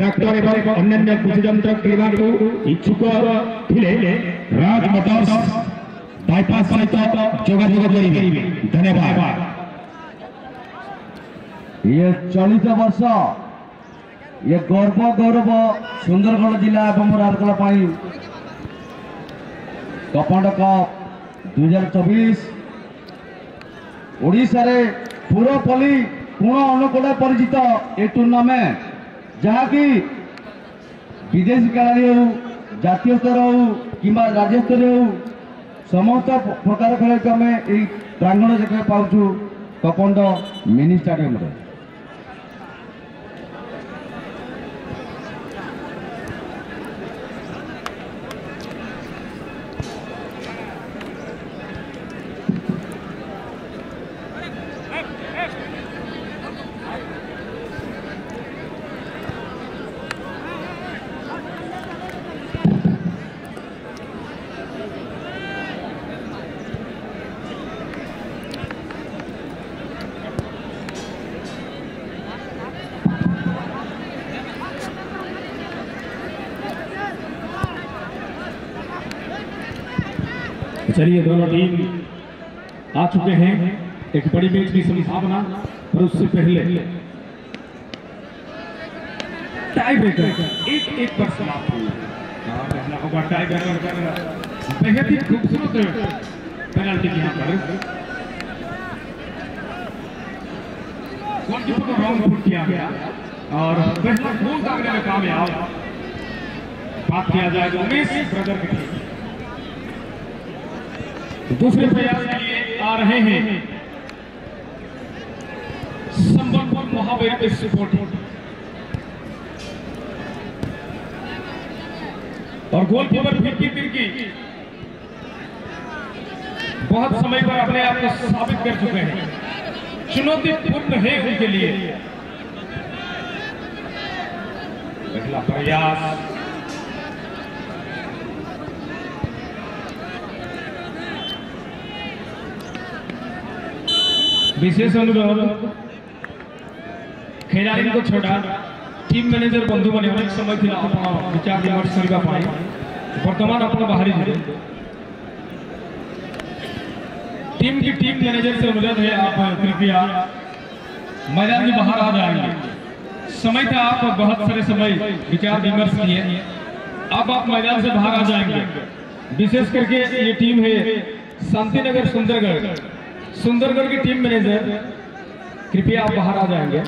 Tractor एवं अन्य कृषि यंत्र किणा को इच्छुक थिले राज मोटर्स बाईपास सहित जोगाजोग करेंगे। धन्यवाद। ये चलित वर्ष ये गर्व गौरव सुंदरगढ़ जिला एवं राउरकेला कपंड कप 2024 ओडिशा रे पुरपल्ली पूर्ण अनुकूल परिचित ए टूर्नामेंट जहाँकि विदेशी खेलाड़ी हो जातीय स्तर हो कि राज्य स्तर हो समस्त प्रकार खेल को आम यही प्रांगण देखा पाचु कपंड मिनी स्टाडियम रे। चलिए दोनों टीम आ चुके हैं एक बड़ी मैच की संभावना, पर उससे पहले टाई ब्रेकर एक पर समाप्त हुआ। टाई ब्रेकर बेहद ही खूबसूरत पेनल्टी यहाँ पर गोलकीपर को रॉन्ग फुट किया गया और पहला गोल दागने में कामयाब। बात किया जाएगा उमेश ब्रदर की टीम दूसरे प्रयास के लिए आ रहे हैं संबलपुर महावीर स्पोर्ट और गोलकीपर फिरकी तिरकी बहुत समय पर अपने आप को साबित कर चुके हैं। चुनौतीपूर्ण है उनके लिए पहला प्रयास। विशेष अनुरोध खिलाड़ी को छोड़ा टीम मैनेजर बंधु मैंने अनेक समय थी विचार विमर्श करने बर्तमान आप बाहरी जाए टीम की टीम मैनेजर से अनुरोध है आप कृपया मैदान में बाहर आ जाएंगे। समय था आप बहुत सारे समय विचार विमर्श किए, अब आप मैदान से बाहर आ जाएंगे। विशेष करके ये टीम है शांतिनगर सुंदरगढ़ की टीम मैनेजर कृपया आप बाहर आ जाएंगे।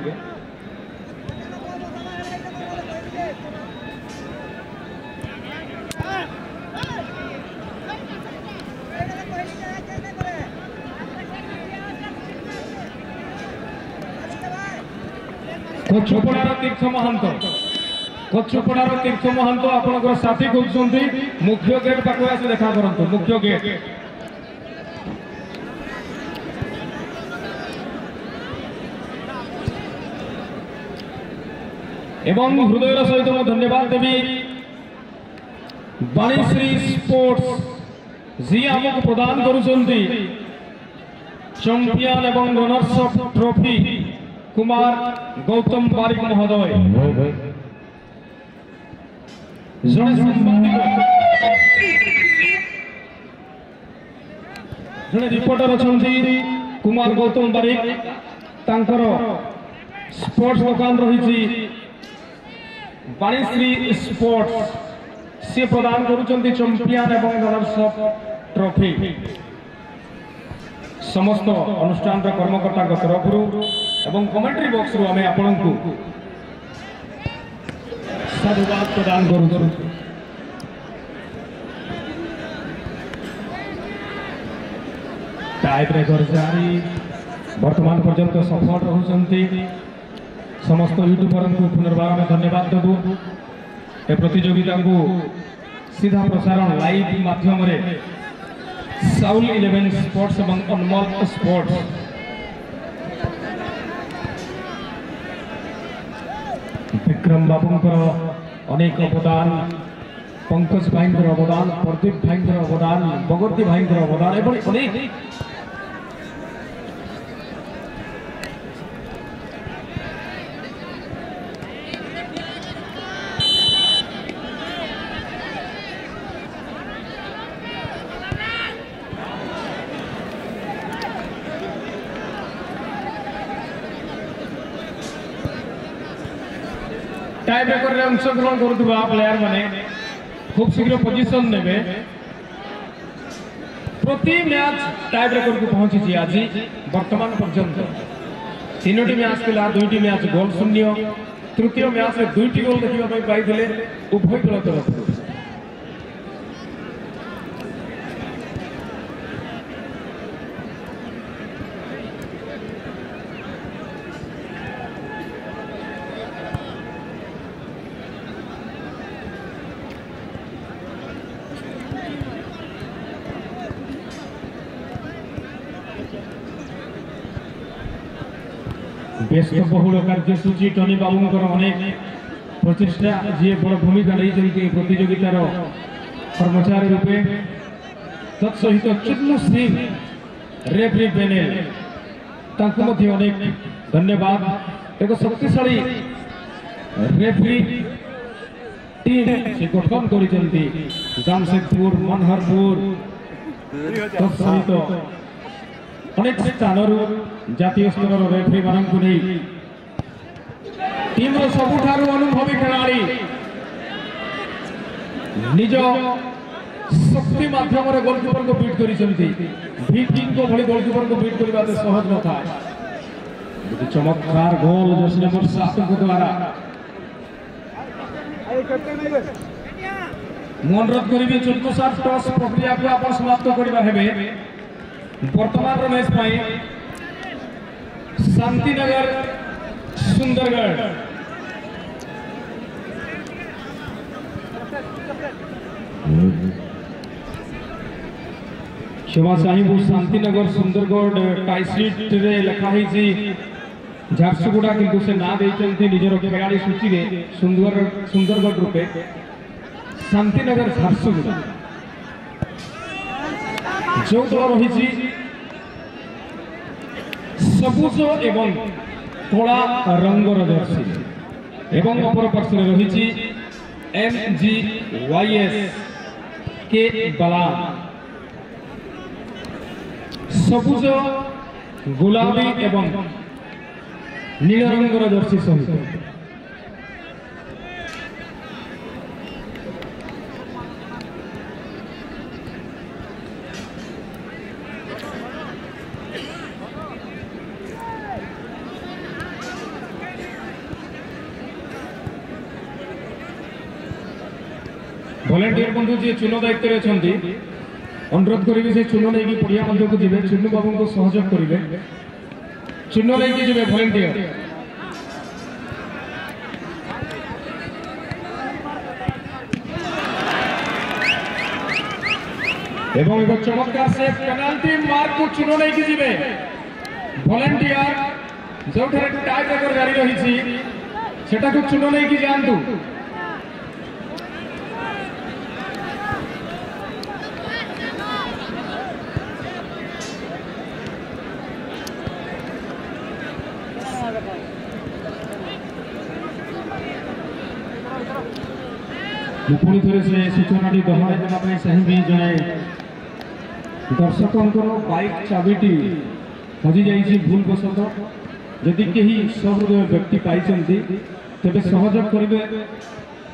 कोचुपड़ार तीर्थ महंत आपनकर साथी कहते मुख्य गेट पाखे आसी देखा करंतु मुख्य गेट एवं हृदय सहित धन्यवाद देवी बाणीश्री स्पोर्ट्स जी आमको प्रदान करुचंती चैंपियन एवं runners up trophy Kumar Gautam Barik महोदय जड़े रिपोर्टर अच्छा कुमार गौतम बारिक तांकर स्पोर्ट्स दुकान रही बाणीश्री स्पोर्ट्स से प्रदान करुचंती चैंपियन एवं रनर्स अप ट्रॉफी समस्त अनुष्ठान कर्मकर्ता तरफ एवं कमेंट्री बॉक्स रू आम आपण को साधुवाद प्रदान करूँ। टाई ब्रेकर जारी वर्तमान पर्यंत सफल रहउछंती समस्त यूट्यूबर को पुनर्बार में धन्यवाद देबू। ए प्रतियोगिता को सीधा प्रसारण लाइव माध्यम रे साउल 11 स्पोर्ट्स एवं अनमोल स्पोर्ट्स विक्रम बाबूंकर अनेक अवदान, पंकज भाई अवदान, प्रदीप भाई अवदान, बगर्ती भाई अवदान एवं अनेक टाई ब्रेकर रे अंशग्रहण करुवा प्लेयर माने खूब शीघ्र पोजिशन नेबे प्रति मैच टाई ब्रेकर को पहुंची आज वर्तमान पर्यंत 3टी मैच थिला 2टी मैच गोल शून्य तृतीय मैच रे 2टी गोल देखिबा पाइथिले उभय दल तरफ व्यस्त बहुल कार्यसूची टनी बाबूंकर अनेक प्रचेषा जी बड़ भूमिका नहीं प्रतियोगितार कर्मचारी रूपे तत्सहित चिन्नू सिंह रेफरी पैनल अनेक धन्यवाद एक शक्तिशाली रेफरी टीम से गठन कर जामशेदपुर मनहरपुर तत्सहित अनेक स्थान जातीय स्तर रेफरी मानक नहीं टीम सबुठारु अनुभवी खेलाड़ी निज शक्ति माध्यम गोलकीपर को बीट कर भली गोलकीपर को बीट करने सहज न था चमत्कार गोल जश्न वर्षा द्वारा अनुरोध करी चतुर्थ टॉस प्रक्रिया को आप समाप्त करवा वर्तमान मैच शांतिनगर सुंदरगढ़ क्षमा चाहिए शांतिनगर सुंदरगढ़ टाइसीट रे लिखाई झारसुगुड़ा किंतु से ना देते निजर खेलाड़ी सूची रे सुंदरगढ़ रूपे शांतिनगर झारसुगुड़ा जो दल रही सबुज एवं कला रंगर जर्सी एवं अपर पार्श्व रही MGYS के बला सबुज गुलाबी एवं नील रंगर जर्सी सहित वॉलंटियर बंधु जी चुन दायित्व अनुरोध करेंगे से चुन नहीं पड़िया मध्य को जीवे चुन्नू बाबू को सहयोग करेंगे चुन नहीं जीवे वॉलंटियर एवं एक चमत्कार से पेनाल्टी मार्क को चुन नहीं जीवे वॉलंटियर जो टाई ब्रेकर जारी रही सेटा को चुन नहीं जानतु पुणी थे से सूचना दोहराई देना चाहिए जड़े दर्शकों बाइक चाबिटी हजि जाइए भूलवशत जदि कहीं सहृदय व्यक्ति पाई तेज सहयोग करेंगे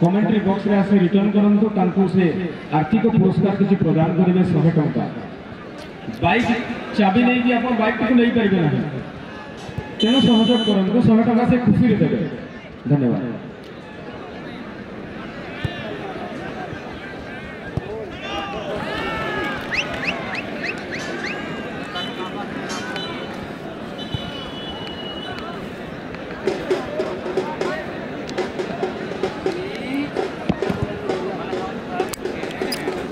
कमेंट्री बॉक्स रे आसे रिटर्न करूँ से आर्थिक पुरस्कार किसी प्रदान करेंगे 100 टंका बाइक चाबी नहीं आप बाइक को नहीं पारे ना तेणु सहयोग करूँ 100 टंका से खुशी देवे धन्यवाद।